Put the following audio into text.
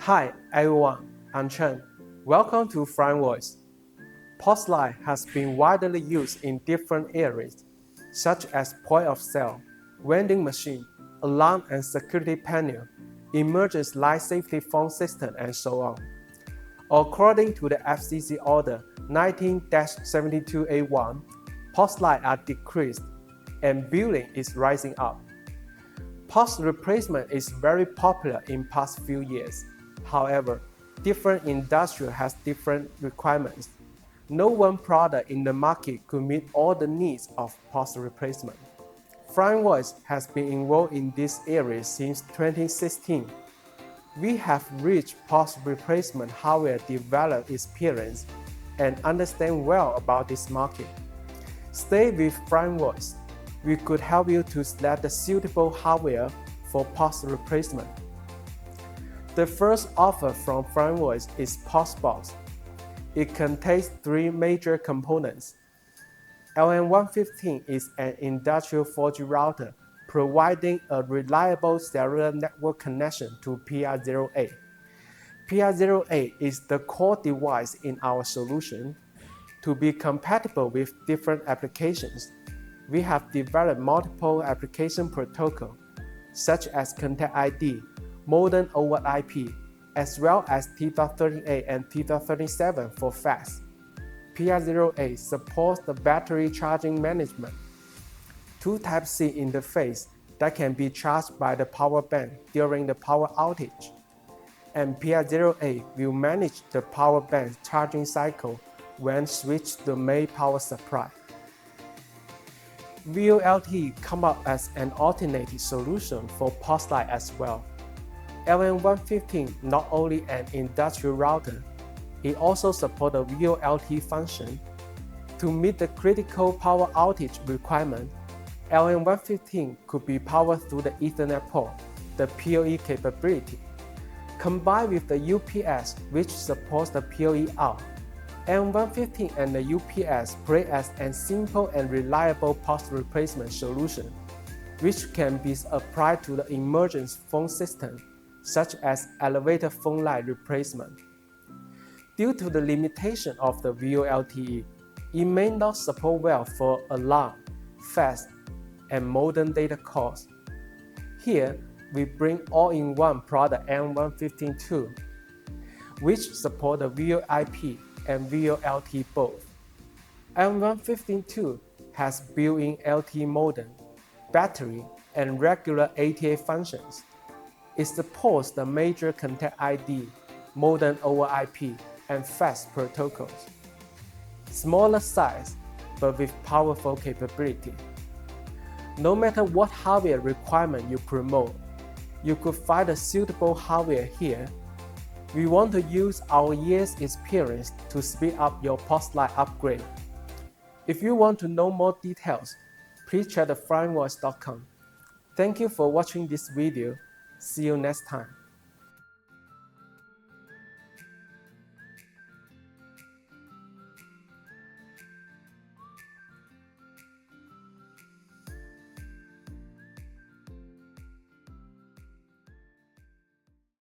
Hi everyone, I'm Chen. Welcome to Flyingvoice. POS line has been widely used in different areas, such as point of sale, vending machine, alarm and security panel, emergency light safety phone system, and so on. According to the FCC Order 19-72A1, POS lines are decreased and billing is rising up. POS replacement is very popular in past few years. However, different industry has different requirements. No one product in the market could meet all the needs of POS replacement. Flyingvoice has been involved in this area since 2016. We have rich POS replacement hardware development experience and understand well about this market. Stay with Flyingvoice. We could help you to select the suitable hardware for POS replacement. The first offer from Flyingvoice is POS Box. It contains three major components. LN115 is an industrial 4G router providing a reliable cellular network connection to PR08. PR08 is the core device in our solution. To be compatible with different applications, we have developed multiple application protocols, such as Contact ID, modem over IP, as well as T.38 and T.37 for fast. PR08 supports the battery charging management, two Type-C interface that can be charged by the power bank during the power outage, and PR08 will manage the power bank charging cycle when switched to the main power supply. VoLTE come up as an alternative solution for POS line as well. LN115 not only an industrial router, it also supports a VoLTE function. To meet the critical power outage requirement, LN115 could be powered through the Ethernet port, the PoE capability. Combined with the UPS, which supports the PoE out, LN115 and the UPS play as a simple and reliable POS replacement solution, which can be applied to the emergency phone system, such as elevator phone line replacement. Due to the limitation of the VoLTE, it may not support well for alarm, fast, and modem data calls. Here, we bring all-in-one product LN115-2, which support the VoIP and VoLTE both. LN115-2 has built-in LTE modem, battery, and regular ATA functions. It supports the major Contact ID, modem over IP, and fast protocols. Smaller size, but with powerful capability. No matter what hardware requirement you promote, you could find a suitable hardware here. We want to use our years' experience to speed up your POS line upgrade. If you want to know more details, please check the flyingvoice.com. Thank you for watching this video. See you next time.